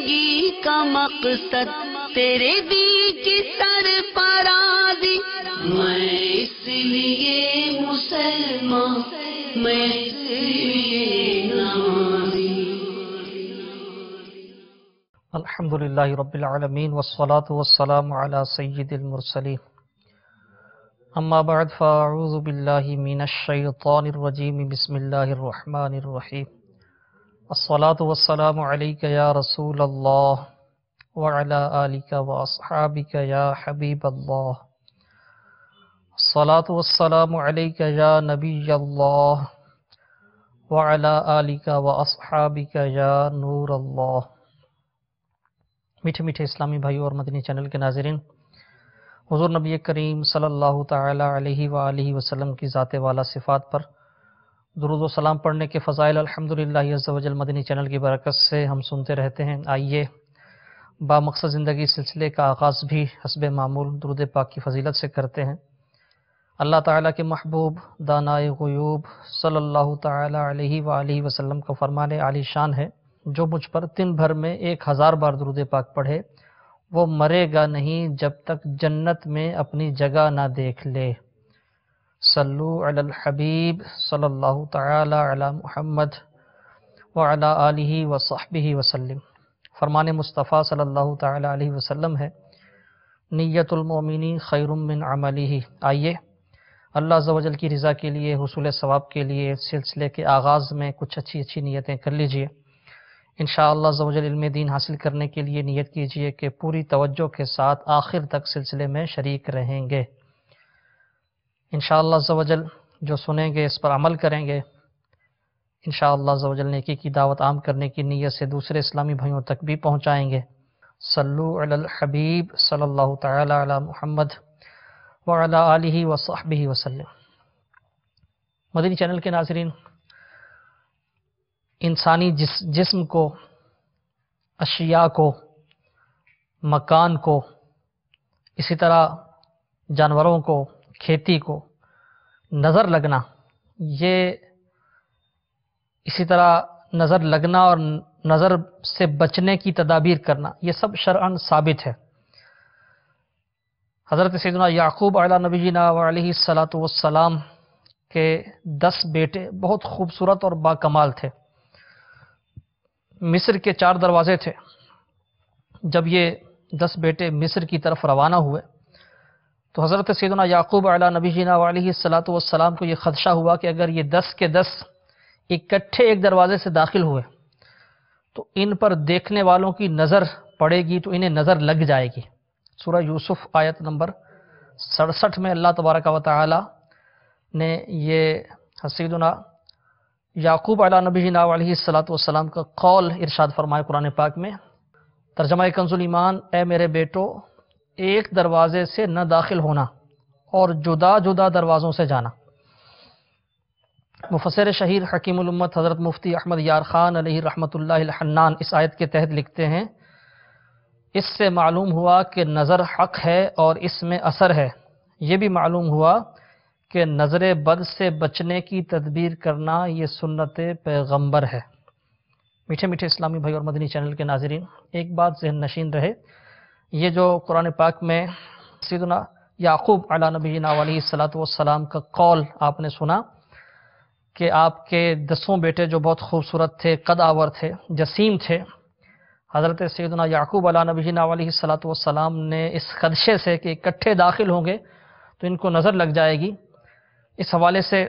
زندگی کا مقصد تیرے دین کی سرفرازی، میں اس لیے مسلمان، میں اس لیے نمازی۔ الحمدللہ رب العالمین والصلاة والسلام علی سید المرسلین، اما بعد فاعوذ باللہ من الشیطان الرجیم، بسم اللہ الرحمن الرحیم۔ الصلاة والسلام علیک یا رسول اللہ وعلی آلک واصحابک یا حبیب اللہ، الصلاة والسلام علیک یا نبی اللہ وعلی آلک واصحابک یا نور اللہ۔ میٹھے میٹھے اسلامی بھائیوں اور مدنی چینل کے ناظرین، حضور نبی کریم صلی اللہ تعالی علیہ وآلہ وسلم کی ذات والا صفات پر درود و سلام پڑھنے کے فضائل الحمدللہ عز و جل مدنی چینل کی برکت سے ہم سنتے رہتے ہیں۔ آئیے با مقصد زندگی سلسلے کا آغاز بھی حسب معمول درود پاک کی فضیلت سے کرتے ہیں۔ اللہ تعالیٰ کے محبوب دانائے غیوب صلی اللہ تعالی علیہ وآلہ وسلم کا فرمان عالی شان ہے، جو مجھ پر دن بھر میں 1000 بار درود پاک پڑھے وہ مرے گا نہیں جب تک جنت میں اپنی جگہ نہ دیکھ لے۔ صلو علی الحبیب صلی اللہ تعالی علی محمد وعلی آلہ وصحبہ وسلم۔ فرمان مصطفیٰ صلی اللہ تعالی علیہ وسلم ہے، نیت المؤمن خیر من عملہ۔ آئیے اللہ عز و جل کی رضا کے لیے، حصول ثواب کے لیے سلسلے کے آغاز میں کچھ اچھی نیتیں کر لیجئے۔ انشاءاللہ عز و جل علم دین حاصل کرنے کے لیے نیت کیجئے کہ پوری توجہ کے ساتھ آخر تک سلسلے میں شریک رہیں گے۔ انشاءاللہ عز و جل جو سنیں گے اس پر عمل کریں گے، انشاءاللہ عز و جل نیکی کی دعوت عام کرنے کی نیت سے دوسرے اسلامی بھائیوں تک بھی پہنچائیں گے۔ صلو علی الحبیب صلی اللہ تعالی علی محمد وعلی آلہ وصحبہ وسلم۔ مدنی چینل کے ناظرین، انسانی جسم کو، اشیاء کو، مکان کو، اسی طرح جانوروں کو، کھیتی کو نظر لگنا، یہ اسی طرح نظر لگنا اور نظر سے بچنے کی تدابیر کرنا، یہ سب شرعاً ثابت ہے۔ حضرت سیدنا یعقوب علیہ نبینا وعلیہ السلام کے 10 بیٹے بہت خوبصورت اور باکمال تھے۔ مصر کے 4 دروازے تھے۔ جب یہ 10 بیٹے مصر کی طرف روانہ ہوئے تو حضرت سیدنا یعقوب علیہ نبینا وعلیہ السلام کو یہ خدشہ ہوا کہ اگر یہ 10 کے 10 اکٹھے ایک دروازے سے داخل ہوئے تو ان پر دیکھنے والوں کی نظر پڑے گی تو انہیں نظر لگ جائے گی۔ سورہ یوسف آیت نمبر 67 میں اللہ تبارک و تعالی نے یہ سیدنا یعقوب علیہ نبینا علیہ السلام کا قول ارشاد فرمائے قرآن پاک میں۔ ترجمہ کنز ایمان، اے میرے بیٹو، ایک دروازے سے نہ داخل ہونا اور جدا جدا دروازوں سے جانا۔ مفسر شہیر حکیم الامت حضرت مفتی احمد یار خان علیہ رحمۃ اللہ الحنان اس آیت کے تحت لکھتے ہیں، اس سے معلوم ہوا کہ نظر حق ہے اور اس میں اثر ہے۔ یہ بھی معلوم ہوا کہ نظر بد سے بچنے کی تدبیر کرنا یہ سنت پیغمبر ہے۔ میٹھے میٹھے اسلامی بھائی اور مدنی چینل کے ناظرین، ایک بات ذہن نشین رہے، یہ جو قرآن پاک میں سیدنا یعقوب علیہ نبینا علیہ السلام کا قول آپ نے سنا کہ آپ کے 10 بیٹے جو بہت خوبصورت تھے، قد آور تھے، جسیم تھے، حضرت سیدنا یعقوب علیہ نبینا علیہ السلام نے اس خدشے سے کہ اکٹھے داخل ہوں گے تو ان کو نظر لگ جائے گی، اس حوالے سے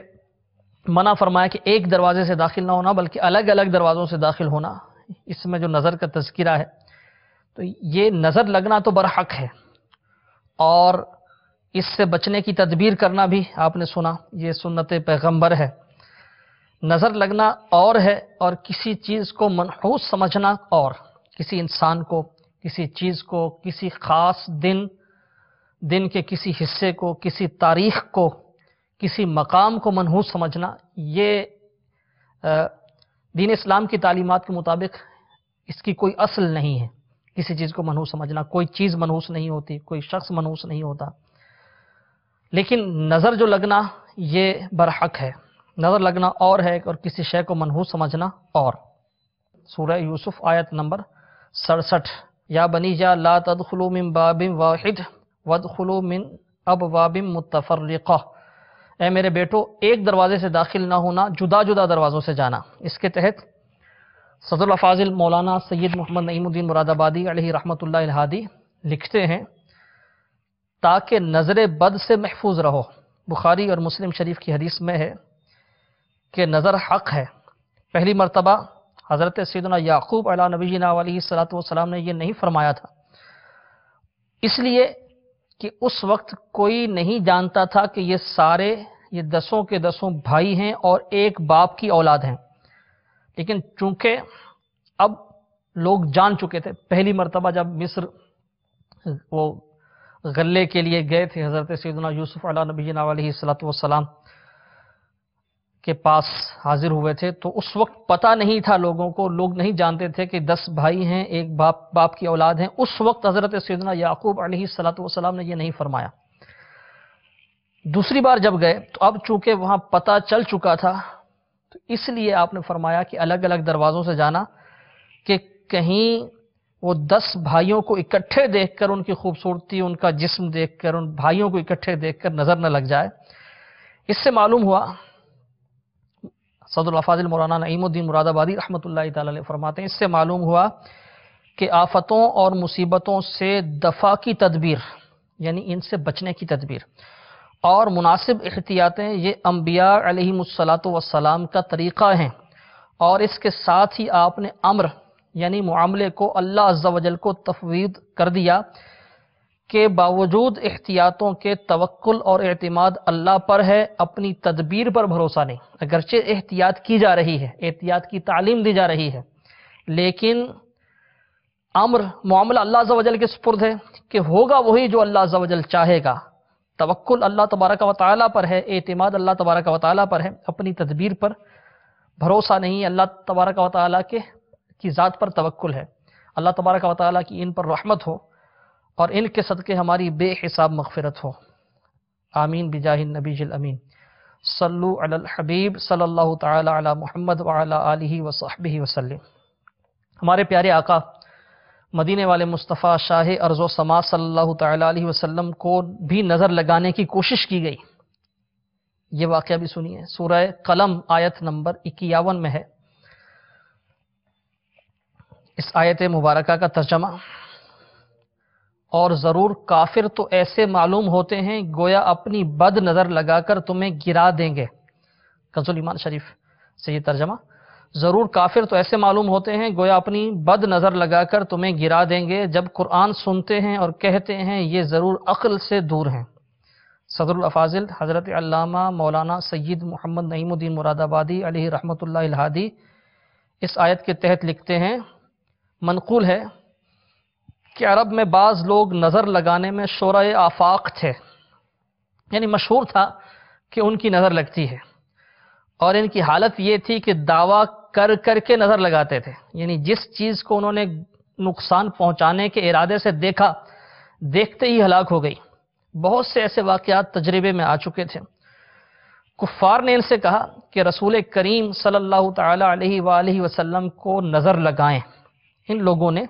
منع فرمایا کہ ایک دروازے سے داخل نہ ہونا بلکہ الگ الگ دروازوں سے داخل ہونا۔ اس میں جو نظر کا تذکرہ ہے تو یہ نظر لگنا تو برحق ہے، اور اس سے بچنے کی تدبیر کرنا بھی آپ نے سنا، یہ سنت پیغمبر ہے۔ نظر لگنا اور ہے اور کسی چیز کو منحوس سمجھنا اور، کسی انسان کو، کسی چیز کو، کسی خاص دن کے کسی حصے کو، کسی تاریخ کو، کسی مقام کو منحوس سمجھنا، یہ دین اسلام کی تعلیمات کے مطابق اس کی کوئی اصل نہیں ہے۔ کسی چیز کو منحوس سمجھنا، کوئی چیز منحوس نہیں ہوتی، کوئی شخص منحوس نہیں ہوتا، لیکن نظر جو لگنا یہ برحق ہے۔ نظر لگنا اور ہے اور کسی شے کو منحوس سمجھنا اور۔ سورہ یوسف آیت نمبر 67 یا بنی جا لا تدخلوا من باب واحد وادخلوا من ابواب متفرقہ، اے میرے بیٹو ایک دروازے سے داخل نہ ہونا، جدا جدا دروازوں سے جانا۔ اس کے تحت صدر الافاضل مولانا سید محمد نعیم الدین مراد آبادی علیہ رحمۃ اللہ الہادی لکھتے ہیں تاکہ نظر بد سے محفوظ رہو۔ بخاری اور مسلم شریف کی حدیث میں ہے کہ نظر حق ہے۔ پہلی مرتبہ حضرت سیدنا یعقوب علیہ نبینا علیہ الصلوۃ والسلام نے یہ نہیں فرمایا تھا، اس لیے کہ اس وقت کوئی نہیں جانتا تھا کہ یہ سارے یہ دسوں کے دسوں بھائی ہیں اور ایک باپ کی اولاد ہیں، لیکن چونکہ اب لوگ جان چکے تھے۔ پہلی مرتبہ جب مصر وہ غلے کے لیے گئے تھے، حضرت سیدنا یوسف علیہ نبینا علیہ الصلوۃ والسلام کے پاس حاضر ہوئے تھے، تو اس وقت پتہ نہیں تھا لوگوں کو، لوگ نہیں جانتے تھے کہ 10 بھائی ہیں، ایک باپ کی اولاد ہیں۔ اس وقت حضرت سیدنا یعقوب علیہ الصلوۃ والسلام نے یہ نہیں فرمایا۔ دوسری بار جب گئے تو اب چونکہ وہاں پتہ چل چکا تھا، تو اس لیے آپ نے فرمایا کہ الگ الگ دروازوں سے جانا، کہ کہیں وہ 10 بھائیوں کو اکٹھے دیکھ کر ان کی خوبصورتی، ان کا جسم دیکھ کر، ان بھائیوں کو اکٹھے دیکھ کر نظر نہ لگ جائے۔ اس سے معلوم ہوا، صدر الافاضل مولانا نعیم الدین مراد آبادی رحمۃ اللہ تعالی علیہ فرماتے ہیں، اس سے معلوم ہوا کہ آفتوں اور مصیبتوں سے دفع کی تدبیر، یعنی ان سے بچنے کی تدبیر اور مناسب احتیاطیں، یہ انبیاء علیہم الصلاۃ والسلام کا طریقہ ہیں، اور اس کے ساتھ ہی آپ نے امر یعنی معاملے کو اللہ عز و جل کو تفویض کر دیا کہ باوجود احتیاطوں کے توکل اور اعتماد اللہ پر ہے، اپنی تدبیر پر بھروسہ نہیں۔ اگرچہ احتیاط کی جا رہی ہے، احتیاط کی تعلیم دی جا رہی ہے، لیکن امر معاملہ اللہ عز و جل کے سپرد ہے کہ ہوگا وہی جو اللہ عز و جل چاہے گا۔ توکل اللہ تبارک و تعالیٰ پر ہے، اعتماد اللہ تبارک و تعالیٰ پر ہے، اپنی تدبیر پر بھروسہ نہیں۔ اللہ تبارک و تعالیٰ کی ذات پر توکل ہے۔ اللہ تبارک و تعالیٰ کی ان پر رحمت ہو اور ان کے صدقے ہماری بے حساب مغفرت ہو۔ آمین بجاہ النبی الامین۔ صلو علی الحبیب صلی اللہ تعالی علی محمد وعلی آلہ وصحبہ وسلم۔ ہمارے پیارے آقا مدینے والے مصطفیٰ شاہ ارض و سما صلی اللہ تعالی علیہ وسلم کو بھی نظر لگانے کی کوشش کی گئی۔ یہ واقعہ بھی سنیے، سورہ قلم آیت نمبر 51 میں ہے۔ اس آیت مبارکہ کا ترجمہ: اور ضرور کافر تو ایسے معلوم ہوتے ہیں گویا اپنی بد نظر لگا کر تمہیں گرا دیں گے۔ کنز الایمان شریف سے یہ ترجمہ: ضرور کافر تو ایسے معلوم ہوتے ہیں گویا اپنی بد نظر لگا کر تمہیں گرا دیں گے، جب قرآن سنتے ہیں اور کہتے ہیں یہ ضرور عقل سے دور ہیں۔ صدر الافاضل حضرت علامہ مولانا سید محمد نعیم الدین مراد آبادی علیہ رحمۃ اللہ الہادی اس آیت کے تحت لکھتے ہیں، منقول ہے کہ عرب میں بعض لوگ نظر لگانے میں شورائے آفاق تھے، یعنی مشہور تھا کہ ان کی نظر لگتی ہے، اور ان کی حالت یہ تھی کہ دعویٰ کر کر کے نظر لگاتے تھے، یعنی جس چیز کو انہوں نے نقصان پہنچانے کے ارادے سے دیکھا، دیکھتے ہی ہلاک ہو گئی۔ بہت سے ایسے واقعات تجربے میں آ چکے تھے۔ کفار نے ان سے کہا کہ رسول کریم صلی اللہ تعالی علیہ وآلہ وسلم کو نظر لگائیں۔ ان لوگوں نے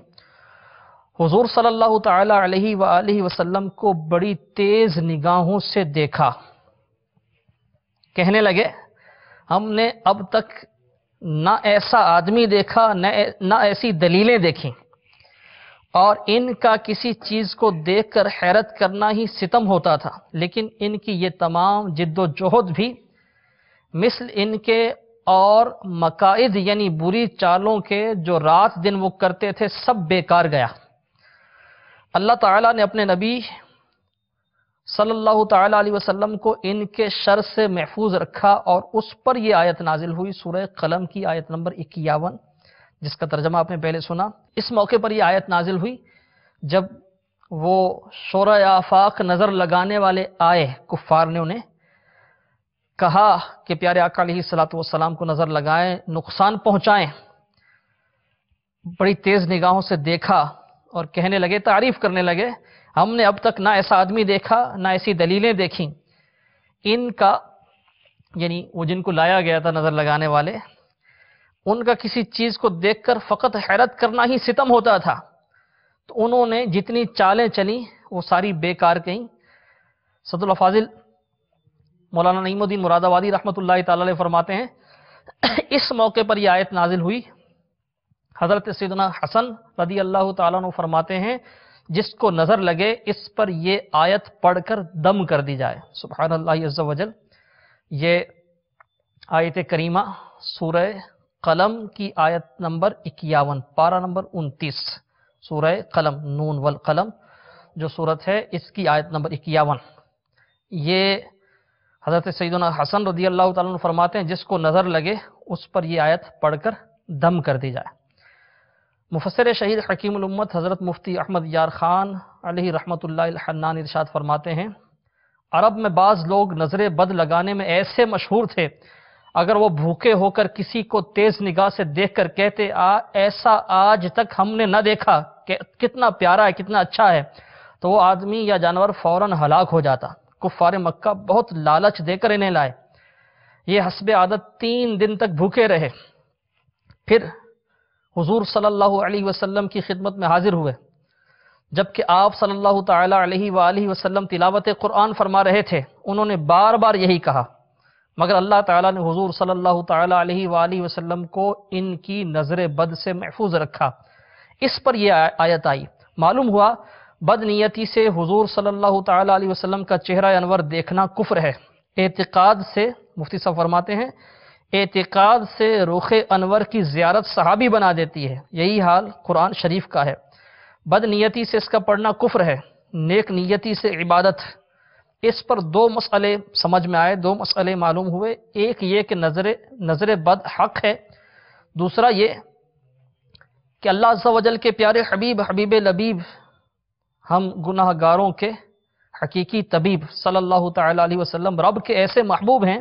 حضور صلی اللہ تعالی علیہ وآلہ وسلم کو بڑی تیز نگاہوں سے دیکھا، کہنے لگے ہم نے اب تک نہ ایسا آدمی دیکھا نہ ایسی دلیلیں دیکھیں، اور ان کا کسی چیز کو دیکھ کر حیرت کرنا ہی ستم ہوتا تھا، لیکن ان کی یہ تمام جد و جہد بھی مثل ان کے اور مقاعد یعنی بری چالوں کے جو رات دن وہ کرتے تھے سب بیکار گیا۔ اللہ تعالیٰ نے اپنے نبی صلی اللہ تعالی علیہ وسلم کو ان کے شر سے محفوظ رکھا، اور اس پر یہ آیت نازل ہوئی، سورہ قلم کی آیت نمبر 51، جس کا ترجمہ آپ نے پہلے سنا۔ اس موقع پر یہ آیت نازل ہوئی جب وہ شورائے آفاق نظر لگانے والے آئے، کفار نے انہیں کہا کہ پیارے آقا علیہ الصلوۃ والسلام کو نظر لگائیں، نقصان پہنچائیں، بڑی تیز نگاہوں سے دیکھا، اور کہنے لگے، تعریف کرنے لگے، ہم نے اب تک نہ ایسا آدمی دیکھا نہ ایسی دلیلیں دیکھیں۔ ان کا یعنی وہ جن کو لایا گیا تھا نظر لگانے والے، ان کا کسی چیز کو دیکھ کر فقط حیرت کرنا ہی ستم ہوتا تھا، تو انہوں نے جتنی چالیں چلیں وہ ساری بیکار گئیں۔ صد الافاضل مولانا نعیم الدین مراد آبادی رحمۃ اللہ تعالی علیہ فرماتے ہیں اس موقع پر یہ آیت نازل ہوئی۔ حضرت سیدنا حسن رضی اللہ تعالیٰ عنہ فرماتے ہیں جس کو نظر لگے اس پر یہ آیت پڑھ کر دم کر دی جائے۔ سبحان اللہ عز و جل۔ یہ آیت کریمہ سورہ قلم کی آیت نمبر 51، پارہ نمبر 29، سورہ قلم نون والقلم جو صورت ہے اس کی آیت نمبر 51۔ یہ حضرت سیدنا حسن رضی اللہ تعالیٰ عنہ فرماتے ہیں جس کو نظر لگے اس پر یہ آیت پڑھ کر دم کر دی جائے۔ مفسر شہید حکیم الامت حضرت مفتی احمد یار خان علیہ رحمۃ اللہ الحنان ارشاد فرماتے ہیں عرب میں بعض لوگ نظر بد لگانے میں ایسے مشہور تھے، اگر وہ بھوکے ہو کر کسی کو تیز نگاہ سے دیکھ کر کہتے ایسا آج تک ہم نے نہ دیکھا، کہ کتنا پیارا ہے، کتنا اچھا ہے، تو وہ آدمی یا جانور فوراً ہلاک ہو جاتا۔ کفار مکہ بہت لالچ دے کر انہیں لائے۔ یہ حسب عادت 3 دن تک بھوکے رہے، پھر حضور صلی اللہ علیہ وسلم کی خدمت میں حاضر ہوئے۔ جبکہ آپ صلی اللہ تعالی علیہ وآلہ وسلم تلاوت قرآن فرما رہے تھے، انہوں نے بار بار یہی کہا، مگر اللہ تعالیٰ نے حضور صلی اللہ تعالی علیہ وآلہ وسلم کو ان کی نظر بد سے محفوظ رکھا۔ اس پر یہ آیت آئی۔ معلوم ہوا بد نیتی سے حضور صلی اللہ تعالی علیہ وسلم کا چہرہ انور دیکھنا کفر ہے۔ اعتقاد سے، مفتی صاحب فرماتے ہیں، اعتقاد سے رخ انور کی زیارت صحابی بنا دیتی ہے۔ یہی حال قرآن شریف کا ہے۔ بد نیتی سے اس کا پڑھنا کفر ہے، نیک نیتی سے عبادت۔ اس پر 2 مسئلے سمجھ میں آئے، 2 مسئلے معلوم ہوئے۔ ایک یہ کہ نظر بد حق ہے، دوسرا یہ کہ اللہ عز و جل کے پیارے حبیب لبیب، ہم گناہ گاروں کے حقیقی طبیب صلی اللہ تعالی علیہ وسلم رب کے ایسے محبوب ہیں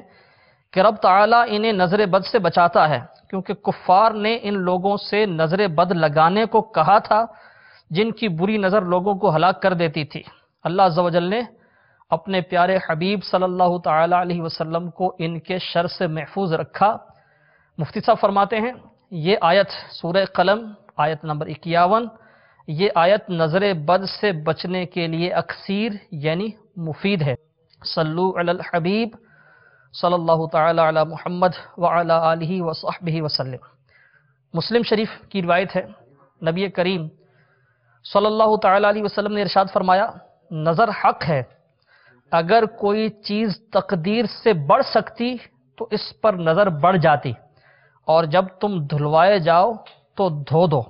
کہ رب تعالیٰ انہیں نظر بد سے بچاتا ہے، کیونکہ کفار نے ان لوگوں سے نظر بد لگانے کو کہا تھا جن کی بری نظر لوگوں کو ہلاک کر دیتی تھی۔ اللہ عز و جل نے اپنے پیارے حبیب صلی اللہ تعالی علیہ وسلم کو ان کے شر سے محفوظ رکھا۔ مفتی صاحب فرماتے ہیں یہ آیت سورہ قلم آیت نمبر 51، یہ آیت نظر بد سے بچنے کے لیے اکثیر یعنی مفید ہے۔ صلو علی الحبیب صلی اللہ تعالی علی محمد وعلی آلہ وصحبہ وسلم۔ مسلم شریف کی روایت ہے، نبی کریم صلی اللہ تعالی علیہ وسلم نے ارشاد فرمایا نظر حق ہے، اگر کوئی چیز تقدیر سے بڑھ سکتی تو اس پر نظر بڑھ جاتی، اور جب تم دھلوائے جاؤ تو دھو دو۔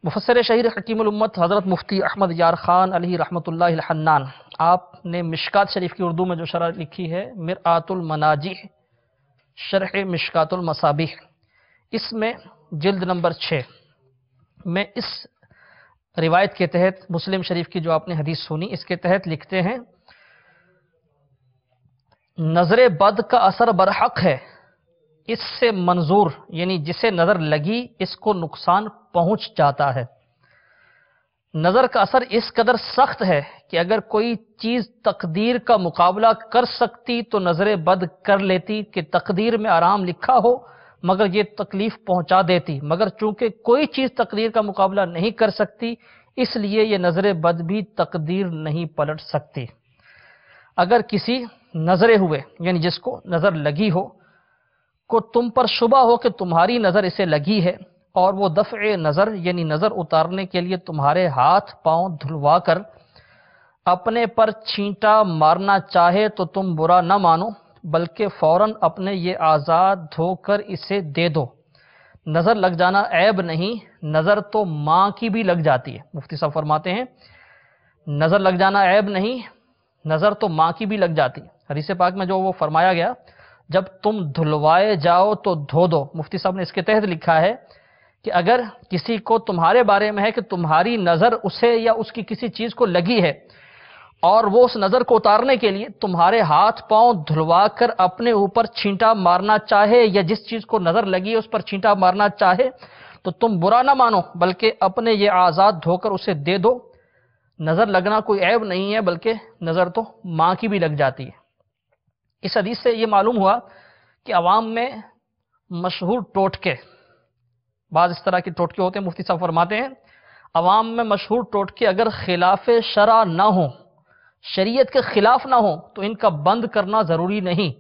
مفسر شہید حکیم الامت حضرت مفتی احمد یار خان علیہ رحمۃ اللہ الحنان، آپ نے مشکات شریف کی اردو میں جو شرح لکھی ہے مرآت المناجح شرح مشکات المصابیح، اس میں جلد نمبر 6 میں اس روایت کے تحت مسلم شریف کی جو آپ نے حدیث سنی اس کے تحت لکھتے ہیں نظر بد کا اثر برحق ہے، اس سے منظور یعنی جسے نظر لگی اس کو نقصان پہنچ جاتا ہے۔ نظر کا اثر اس قدر سخت ہے کہ اگر کوئی چیز تقدیر کا مقابلہ کر سکتی تو نظر بد کر لیتی کہ تقدیر میں آرام لکھا ہو مگر یہ تکلیف پہنچا دیتی، مگر چونکہ کوئی چیز تقدیر کا مقابلہ نہیں کر سکتی اس لیے یہ نظر بد بھی تقدیر نہیں پلٹ سکتی۔ اگر کسی نظرے ہوئے یعنی جس کو نظر لگی ہو کو تم پر شبہ ہو کہ تمہاری نظر اسے لگی ہے اور وہ دفع نظر یعنی نظر اتارنے کے لیے تمہارے ہاتھ پاؤں دھلوا کر اپنے پر چھینٹا مارنا چاہے تو تم برا نہ مانو بلکہ فوراً اپنے یہ آزاد دھو کر اسے دے دو۔ نظر لگ جانا عیب نہیں، نظر تو ماں کی بھی لگ جاتی ہے۔ مفتی صاحب فرماتے ہیں نظر لگ جانا عیب نہیں، نظر تو ماں کی بھی لگ جاتی ہے۔ حدیث پاک میں جو وہ فرمایا گیا جب تم دھلوائے جاؤ تو دھو دو، مفتی صاحب نے اس کے تحت لکھا ہے کہ اگر کسی کو تمہارے بارے میں ہے کہ تمہاری نظر اسے یا اس کی کسی چیز کو لگی ہے اور وہ اس نظر کو اتارنے کے لیے تمہارے ہاتھ پاؤں دھلوا کر اپنے اوپر چھینٹا مارنا چاہے یا جس چیز کو نظر لگی ہے اس پر چھینٹا مارنا چاہے تو تم برا نہ مانو بلکہ اپنے یہ آزاد دھو کر اسے دے دو۔ نظر لگنا کوئی عیب نہیں ہے بلکہ نظر تو ماں کی بھی لگ جاتی ہے۔ اس حدیث سے یہ معلوم ہوا کہ عوام میں مشہور ٹوٹکے، بعض اس طرح کے ٹوٹکے ہوتے ہیں، مفتی صاحب فرماتے ہیں عوام میں مشہور ٹوٹکے اگر خلاف شرع نہ ہوں، شریعت کے خلاف نہ ہوں، تو ان کا بند کرنا ضروری نہیں۔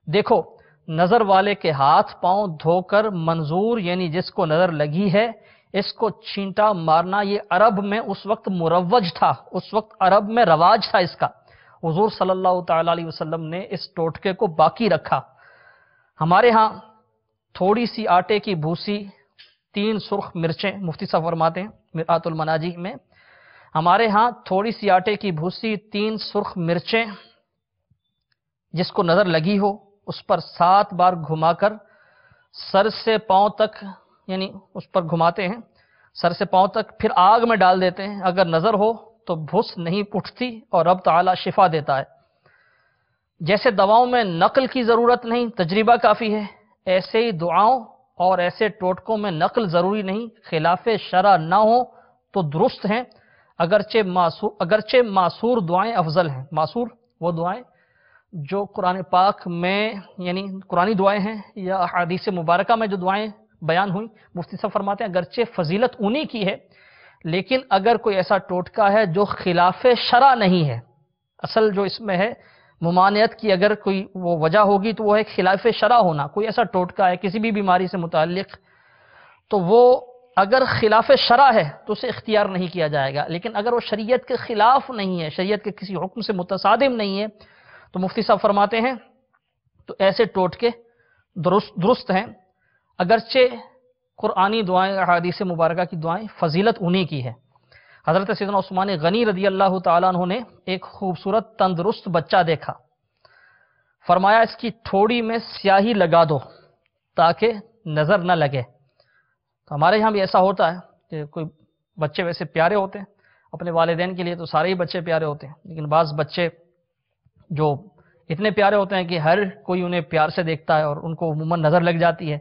دیکھو، نظر والے کے ہاتھ پاؤں دھو کر منظور یعنی جس کو نظر لگی ہے اس کو چھینٹا مارنا، یہ عرب میں اس وقت مروج تھا، اس وقت عرب میں رواج تھا اس کا۔ حضور صلی اللہ تعالی علیہ وسلم نے اس ٹوٹکے کو باقی رکھا۔ ہمارے ہاں تھوڑی سی آٹے کی بھوسی، 3 سرخ مرچیں، مفتی صاحب فرماتے ہیں مرآت المناجی میں، ہمارے ہاں تھوڑی سی آٹے کی بھوسی، 3 سرخ مرچیں، جس کو نظر لگی ہو اس پر 7 بار گھما کر سر سے پاؤں تک، یعنی اس پر گھماتے ہیں سر سے پاؤں تک، پھر آگ میں ڈال دیتے ہیں۔ اگر نظر ہو تو بھس نہیں اٹھتی اور رب تعالی شفا دیتا ہے۔ جیسے دواؤں میں نقل کی ضرورت نہیں، تجربہ کافی ہے، ایسے ہی دعاؤں اور ایسے ٹوٹکوں میں نقل ضروری نہیں، خلاف شرع نہ ہو تو درست ہیں، اگرچہ معصور دعائیں افضل ہیں۔ معصور وہ دعائیں جو قرآن پاک میں، یعنی قرآنی دعائیں ہیں یا احادیث مبارکہ میں جو دعائیں بیان ہوئیں، مفتی صاحب فرماتے ہیں اگرچہ فضیلت انہی کی ہے، لیکن اگر کوئی ایسا ٹوٹکا ہے جو خلاف شرع نہیں ہے، اصل جو اس میں ہے ممانعت کی اگر کوئی وہ وجہ ہوگی تو وہ ہے خلاف شرع ہونا، کوئی ایسا ٹوٹکا ہے کسی بھی بیماری سے متعلق، تو وہ اگر خلاف شرع ہے تو اسے اختیار نہیں کیا جائے گا، لیکن اگر وہ شریعت کے خلاف نہیں ہے، شریعت کے کسی حکم سے متصادم نہیں ہے، تو مفتی صاحب فرماتے ہیں تو ایسے ٹوٹکے درست ہیں، اگرچہ قرآنی دعائیں، احادیث مبارکہ کی دعائیں فضیلت انہی کی ہے۔ حضرت سیدنا عثمان غنی رضی اللہ تعالیٰ عنہ نے ایک خوبصورت تندرست بچہ دیکھا، فرمایا اس کی ٹھوڑی میں سیاہی لگا دو تاکہ نظر نہ لگے۔ تو ہمارے یہاں بھی ایسا ہوتا ہے کہ کوئی بچے ویسے پیارے ہوتے ہیں، اپنے والدین کے لیے تو سارے ہی بچے پیارے ہوتے ہیں، لیکن بعض بچے جو اتنے پیارے ہوتے ہیں کہ ہر کوئی انہیں پیار سے دیکھتا ہے اور ان کو عموماً نظر لگ جاتی ہے،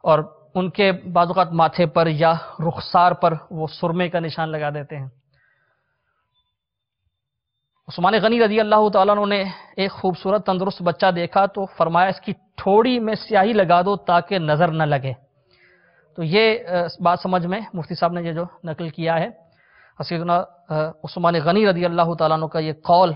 اور ان کے بعض اوقات ماتھے پر یا رخسار پر وہ سرمے کا نشان لگا دیتے ہیں۔ عثمان غنی رضی اللہ تعالیٰ عنہ نے ایک خوبصورت تندرست بچہ دیکھا تو فرمایا اس کی ٹھوڑی میں سیاہی لگا دو تاکہ نظر نہ لگے۔ تو یہ بات سمجھ میں مفتی صاحب نے یہ جو نقل کیا ہے سیدنا عثمان غنی رضی اللہ تعالیٰ عنہ کا یہ قول،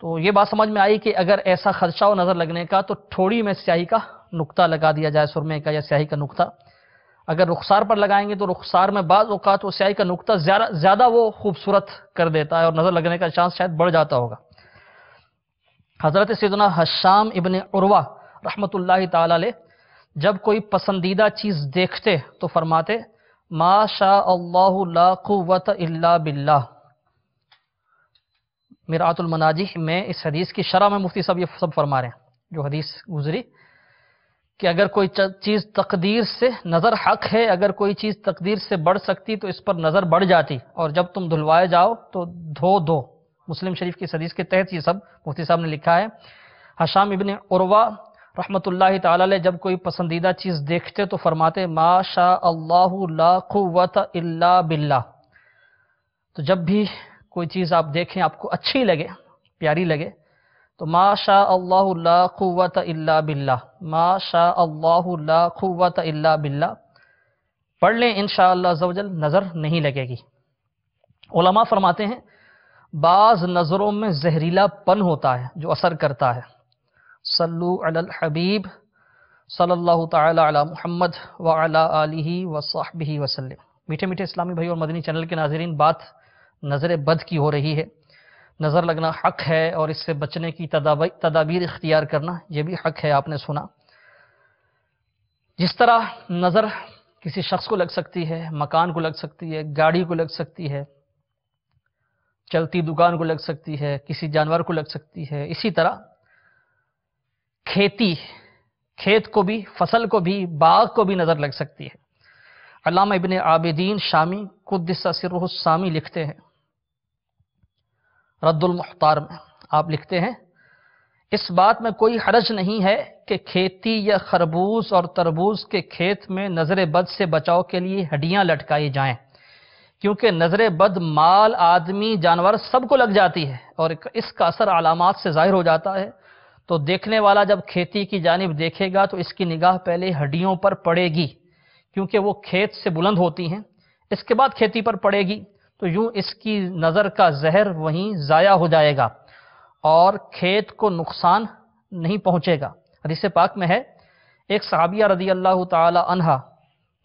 تو یہ بات سمجھ میں آئی کہ اگر ایسا خدشہ ہو نظر لگنے کا تو ٹھوڑی میں سیاہی کا نقطہ لگا دیا جائے، سرمے کا یا سیاہی کا نقطہ۔ اگر رخسار پر لگائیں گے تو رخسار میں بعض اوقات وہ سیاہی کا نقطہ زیادہ وہ خوبصورت کر دیتا ہے اور نظر لگنے کا چانس شاید بڑھ جاتا ہوگا۔ حضرت سیدنا حشام ابن عروہ رحمۃ اللہ تعالی علیہ جب کوئی پسندیدہ چیز دیکھتے تو فرماتے ما شاء اللہ لا قوت الا باللہ۔ مرآت المناجی میں اس حدیث کی شرح میں مفتی صاحب یہ سب فرما رہے ہیں جو حدیث گزری کہ اگر کوئی چیز تقدیر سے، نظر حق ہے، اگر کوئی چیز تقدیر سے بڑھ سکتی تو اس پر نظر بڑھ جاتی، اور جب تم دھلوائے جاؤ تو دھو۔ مسلم شریف کی حدیث کے تحت یہ سب مفتی صاحب نے لکھا ہے۔ حشام ابن عروہ رحمۃ اللہ تعالی علیہ جب کوئی پسندیدہ چیز دیکھتے تو فرماتے ما شاء اللہ لا قوت الا باللہ۔ تو جب بھی کوئی چیز آپ دیکھیں آپ کو اچھی لگے، پیاری لگے، تو ما شاء اللہ لا قوت الا باللہ، ما شاء اللہ لا قوت الا باللہ پڑھ لیں، انشاءاللہ عز و جل نظر نہیں لگے گی۔ علماء فرماتے ہیں بعض نظروں میں زہریلا پن ہوتا ہے جو اثر کرتا ہے۔ صلو علی الحبیب صلی اللہ تعالی علی محمد وعلی آلہ وصحبہ وسلم۔ میٹھے میٹھے اسلامی بھائی اور مدنی چینل کے ناظرین، بات نظر بد کی ہو رہی ہے۔ نظر لگنا حق ہے اور اس سے بچنے کی تدابیر اختیار کرنا یہ بھی حق ہے، آپ نے سنا۔ جس طرح نظر کسی شخص کو لگ سکتی ہے، مکان کو لگ سکتی ہے، گاڑی کو لگ سکتی ہے، چلتی دکان کو لگ سکتی ہے، کسی جانور کو لگ سکتی ہے، اسی طرح کھیت کو بھی، فصل کو بھی، باغ کو بھی نظر لگ سکتی ہے۔ علامہ ابن عابدین شامی قدس سرہ السامی لکھتے ہیں رد المحتار میں، آپ لکھتے ہیں اس بات میں کوئی حرج نہیں ہے کہ کھیتی یا خربوز اور تربوز کے کھیت میں نظر بد سے بچاؤ کے لیے ہڈیاں لٹکائی جائیں، کیونکہ نظر بد مال، آدمی، جانور سب کو لگ جاتی ہے اور اس کا اثر علامات سے ظاہر ہو جاتا ہے، تو دیکھنے والا جب کھیتی کی جانب دیکھے گا تو اس کی نگاہ پہلے ہڈیوں پر پڑے گی، کیونکہ وہ کھیت سے بلند ہوتی ہیں، اس کے بعد کھیتی پر پڑے گی، تو یوں اس کی نظر کا زہر وہیں ضائع ہو جائے گا اور کھیت کو نقصان نہیں پہنچے گا۔ حدیث پاک میں ہے، ایک صحابیہ رضی اللہ تعالی عنہا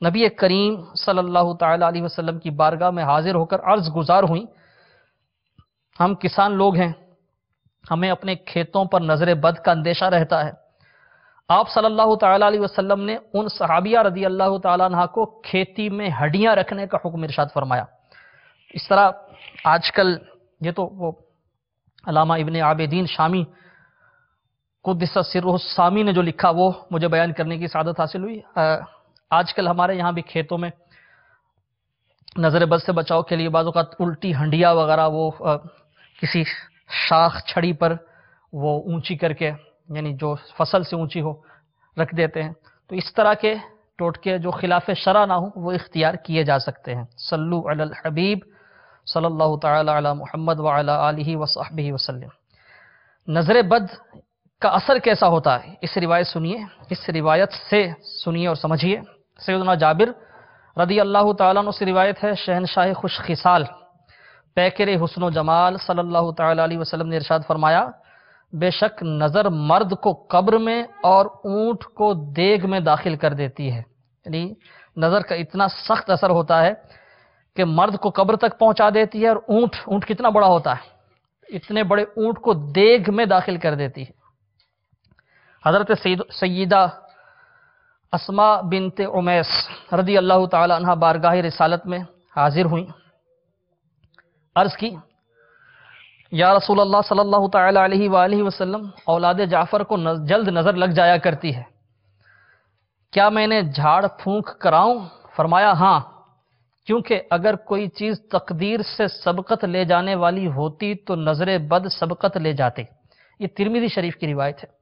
نبی کریم صلی اللہ تعالی علیہ وسلم کی بارگاہ میں حاضر ہو کر عرض گزار ہوئیں، ہم کسان لوگ ہیں، ہمیں اپنے کھیتوں پر نظر بد کا اندیشہ رہتا ہے۔ آپ صلی اللہ تعالی علیہ وسلم نے ان صحابیہ رضی اللہ تعالی عنہ کو کھیتی میں ہڈیاں رکھنے کا حکم ارشاد فرمایا۔ اس طرح آج کل یہ تو وہ علامہ ابن عابدین شامی قدس سرہ السامی نے جو لکھا وہ مجھے بیان کرنے کی سعادت حاصل ہوئی۔ آج کل ہمارے یہاں بھی کھیتوں میں نظر بد سے بچاؤ کے لیے بعض اوقات الٹی ہنڈیا وغیرہ وہ کسی شاخ چھڑی پر وہ اونچی کر کے، یعنی جو فصل سے اونچی ہو، رکھ دیتے ہیں۔ تو اس طرح کے ٹوٹکے جو خلاف شرع نہ ہوں وہ اختیار کیے جا سکتے ہیں۔ صلو علی الحبیب صلی اللہ تعالی علی محمد وعلی آلہ وصحبہ وسلم۔ نظر بد کا اثر کیسا ہوتا ہے، اس روایت سنیے، اس روایت سے سنیے اور سمجھیے۔ سیدنا جابر رضی اللہ تعالیٰ عنہ سے روایت ہے، شہنشاہ خوش خصال پیکر حسن و جمال صلی اللہ تعالی علیہ وسلم نے ارشاد فرمایا، بے شک نظر مرد کو قبر میں اور اونٹ کو دیگ میں داخل کر دیتی ہے۔ یعنی نظر کا اتنا سخت اثر ہوتا ہے کہ مرد کو قبر تک پہنچا دیتی ہے، اور اونٹ کتنا بڑا ہوتا ہے، اتنے بڑے اونٹ کو دیگ میں داخل کر دیتی ہے۔ حضرت سیدہ اسماء بنت عمیس رضی اللہ تعالی عنہ بارگاہ رسالت میں حاضر ہوئیں، عرض کی، یا رسول اللہ صلی اللہ تعالی علیہ وآلہ وسلم، اولاد جعفر کو جلد نظر لگ جایا کرتی ہے، کیا میں نے جھاڑ پھونک کراؤں؟ فرمایا ہاں، کیونکہ اگر کوئی چیز تقدیر سے سبقت لے جانے والی ہوتی تو نظر بد سبقت لے جاتے۔ یہ ترمذی شریف کی روایت ہے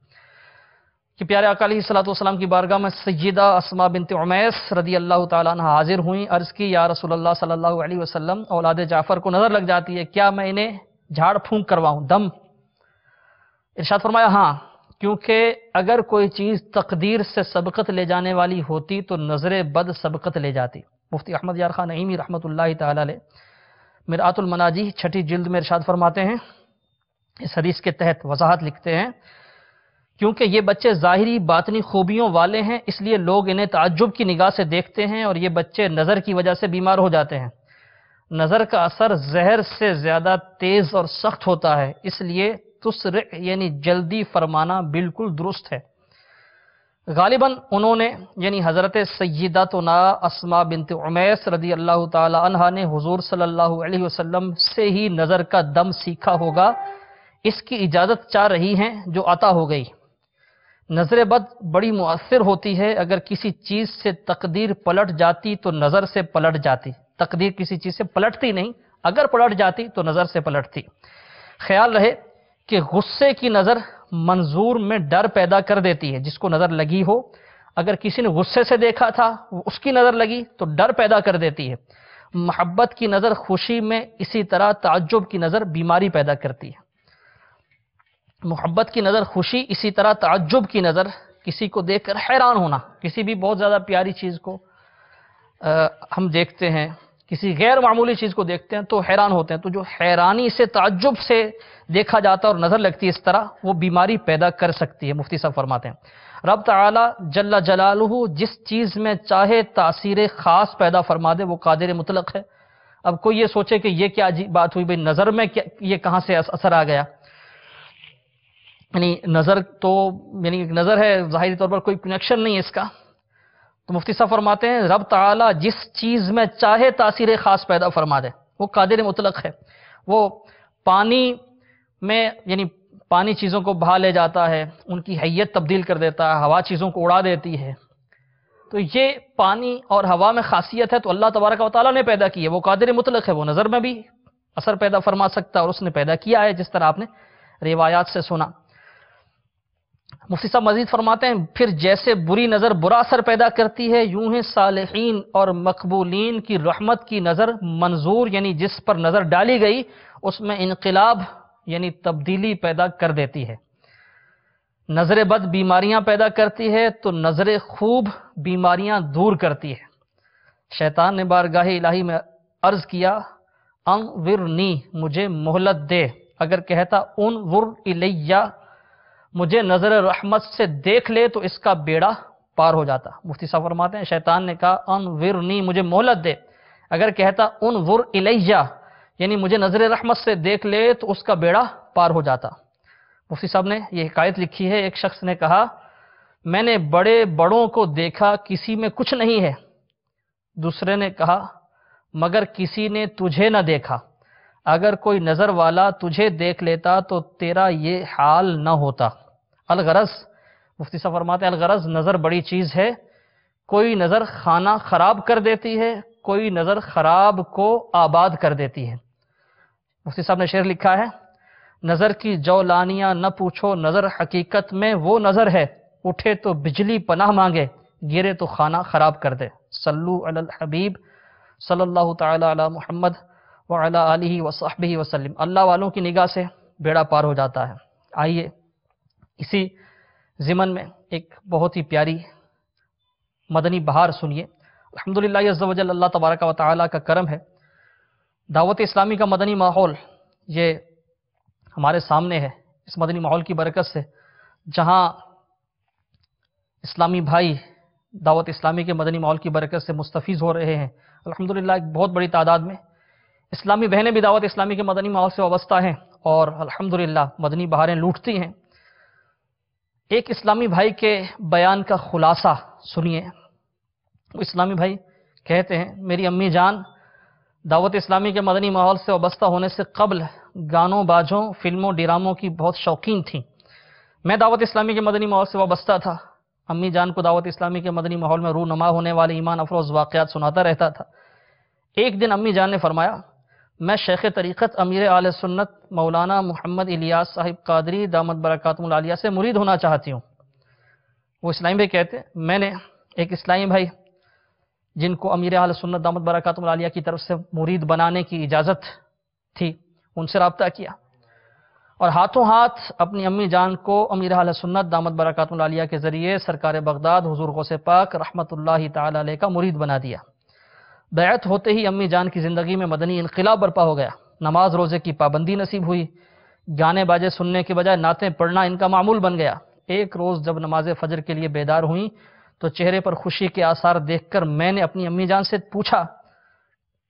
کہ پیارے آقا علیہ الصلوۃ والسلام کی بارگاہ میں سیدہ اسماء بنت عمیس رضی اللہ تعالیٰ عنہ حاضر ہوئیں، عرض کی، یا رسول اللہ صلی اللہ علیہ وسلم، اولاد جعفر کو نظر لگ جاتی ہے، کیا میں انہیں جھاڑ پھونک کرواؤں، دم؟ ارشاد فرمایا ہاں، کیونکہ اگر کوئی چیز تقدیر سے سبقت لے جانے والی ہوتی تو نظر بد سبقت لے جاتی۔ مفتی احمد یار خان نعیمی رحمۃ اللہ تعالی علیہ مرآت المناجی چھٹی جلد میں ارشاد فرماتے ہیں، اس حدیث کے تحت وضاحت لکھتے ہیں، کیونکہ یہ بچے ظاہری باطنی خوبیوں والے ہیں، اس لیے لوگ انہیں تعجب کی نگاہ سے دیکھتے ہیں، اور یہ بچے نظر کی وجہ سے بیمار ہو جاتے ہیں۔ نظر کا اثر زہر سے زیادہ تیز اور سخت ہوتا ہے، اس لیے تسرع یعنی جلدی فرمانا بالکل درست ہے۔ غالباً انہوں نے یعنی حضرت سیدتنا اسماء بنت عمیس رضی اللہ تعالی عنہا نے حضور صلی اللہ علیہ وسلم سے ہی نظر کا دم سیکھا ہوگا، اس کی اجازت چاہ رہی ہیں جو عطا ہو گئی۔ نظر بد بڑی مؤثر ہوتی ہے، اگر کسی چیز سے تقدیر پلٹ جاتی تو نظر سے پلٹ جاتی۔ تقدیر کسی چیز سے پلٹتی نہیں، اگر پلٹ جاتی تو نظر سے پلٹتی۔ خیال رہے کہ غصے کی نظر منظور میں ڈر پیدا کر دیتی ہے، جس کو نظر لگی ہو، اگر کسی نے غصے سے دیکھا تھا اس کی نظر لگی تو ڈر پیدا کر دیتی ہے۔ محبت کی نظر خوشی میں، اسی طرح تعجب کی نظر بیماری پیدا کرتی ہے۔ محبت کی نظر خوشی، اسی طرح تعجب کی نظر کسی کو دیکھ کر حیران ہونا۔ کسی بھی بہت زیادہ پیاری چیز کو ہم دیکھتے ہیں، کسی غیر معمولی چیز کو دیکھتے ہیں تو حیران ہوتے ہیں، تو جو حیرانی سے تعجب سے دیکھا جاتا ہے اور نظر لگتی ہے اس طرح، وہ بیماری پیدا کر سکتی ہے۔ مفتی صاحب فرماتے ہیں، رب تعالی جل جلالہ جس چیز میں چاہے تاثیر خاص پیدا فرما دے وہ قادر مطلق ہے۔ اب کوئی یہ سوچے کہ یہ کیا عجیب بات ہوئی، بھئی نظر میں یہ کہاں سے اثر آ گیا؟ یعنی نظر تو یعنی نظر ہے، ظاہری طور پر کوئی کنیکشن نہیں ہے اس کا۔ تو مفتی صاحب فرماتے ہیں، رب تعالی جس چیز میں چاہے تاثیر خاص پیدا فرما دے وہ قادر مطلق ہے۔ وہ پانی میں یعنی پانی چیزوں کو بہا لے جاتا ہے، ان کی حیت تبدیل کر دیتا ہے، ہوا چیزوں کو اڑا دیتی ہے۔ تو یہ پانی اور ہوا میں خاصیت ہے تو اللہ تبارک و تعالیٰ نے پیدا کی ہے، وہ قادر مطلق ہے، وہ نظر میں بھی اثر پیدا فرما سکتا ہے، اور اس نے پیدا کیا ہے، جس طرح آپ نے روایات سے سنا۔ مفتی صاحب مزید فرماتے ہیں، پھر جیسے بری نظر برا اثر پیدا کرتی ہے، یوں ہی صالحین اور مقبولین کی رحمت کی نظر منظور یعنی جس پر نظر ڈالی گئی اس میں انقلاب یعنی تبدیلی پیدا کر دیتی ہے۔ نظر بد بیماریاں پیدا کرتی ہے تو نظر خوب بیماریاں دور کرتی ہے۔ شیطان نے بارگاہ الہی میں عرض کیا انظرنی، مجھے مہلت دے۔ اگر کہتا انظر الیہ، مجھے نظر رحمت سے دیکھ لے، تو اس کا بیڑا پار ہو جاتا۔ مفتی صاحب فرماتے ہیں شیطان نے کہا انظرنی، مجھے مہلت دے۔ اگر کہتا انظر الیہ، یعنی مجھے نظر رحمت سے دیکھ لے، تو اس کا بیڑا پار ہو جاتا۔ مفتی صاحب نے یہ حکایت لکھی ہے، ایک شخص نے کہا میں نے بڑے بڑوں کو دیکھا، کسی میں کچھ نہیں ہے۔ دوسرے نے کہا مگر کسی نے تجھے نہ دیکھا، اگر کوئی نظر والا تجھے دیکھ لیتا تو تیرا یہ حال نہ ہوتا۔ الغرض، مفتی صاحب فرماتے ہیں الغرض نظر بڑی چیز ہے، کوئی نظر خانہ خراب کر دیتی ہے، کوئی نظر خراب کو آباد کر دیتی ہے۔ مفتی صاحب نے شعر لکھا ہے نظر کی جولانیاں نہ پوچھو، نظر حقیقت میں وہ نظر ہے، اٹھے تو بجلی پناہ مانگے، گرے تو خانہ خراب کر دے۔ صلو علی الحبیب صلی اللہ تعالی علی محمد وعلی آلہ وصحبہ وسلم۔ اللہ والوں کی نگاہ سے بیڑا پار ہو جاتا ہے۔ آئیے اسی ضمن میں ایک بہت ہی پیاری مدنی بہار سنیے۔ الحمدللہ عز و جل، اللہ تبارک و تعالی کا کرم ہے، دعوت اسلامی کا مدنی ماحول یہ ہمارے سامنے ہے۔ اس مدنی ماحول کی برکت سے جہاں اسلامی بھائی دعوت اسلامی کے مدنی ماحول کی برکت سے مستفیض ہو رہے ہیں، الحمدللہ ایک بہت بڑی تعداد میں اسلامی بہنیں بھی دعوت اسلامی کے مدنی ماحول سے وابستہ ہیں اور الحمدللہ مدنی بہاریں لوٹتی ہیں۔ ایک اسلامی بھائی کے بیان کا خلاصہ سنیے۔ وہ اسلامی بھائی کہتے ہیں میری امی جان دعوت اسلامی کے مدنی ماحول سے وابستہ ہونے سے قبل گانوں باجوں فلموں ڈراموں کی بہت شوقین تھیں۔ میں دعوت اسلامی کے مدنی ماحول سے وابستہ تھا، امی جان کو دعوت اسلامی کے مدنی ماحول میں رونما ہونے والے ایمان افروز واقعات سناتا رہتا تھا۔ ایک دن امی جان نے فرمایا میں شیخ طریقت امیر اہل سنت مولانا محمد الیاس صاحب قادری دامت برکاتہم العالیہ سے مرید ہونا چاہتی ہوں۔ وہ اسلامی بھائی کہتے میں نے ایک اسلامی بھائی جن کو امیر اہل سنت دامت برکاتہم العالیہ کی طرف سے مرید بنانے کی اجازت تھی ان سے رابطہ کیا اور ہاتھوں ہاتھ اپنی امی جان کو امیر اہل سنت دامت برکاتہم العالیہ کے ذریعے سرکار بغداد حضور غوث پاک رحمت اللہ تعالی علیہ کا مرید بنا دیا۔ بیعت ہوتے ہی امی جان کی زندگی میں مدنی انقلاب برپا ہو گیا، نماز روزے کی پابندی نصیب ہوئی، گانے باجے سننے کے بجائے نعتیں پڑھنا ان کا معمول بن گیا۔ ایک روز جب نماز فجر کے لیے بیدار ہوئیں تو چہرے پر خوشی کے آثار دیکھ کر میں نے اپنی امی جان سے پوچھا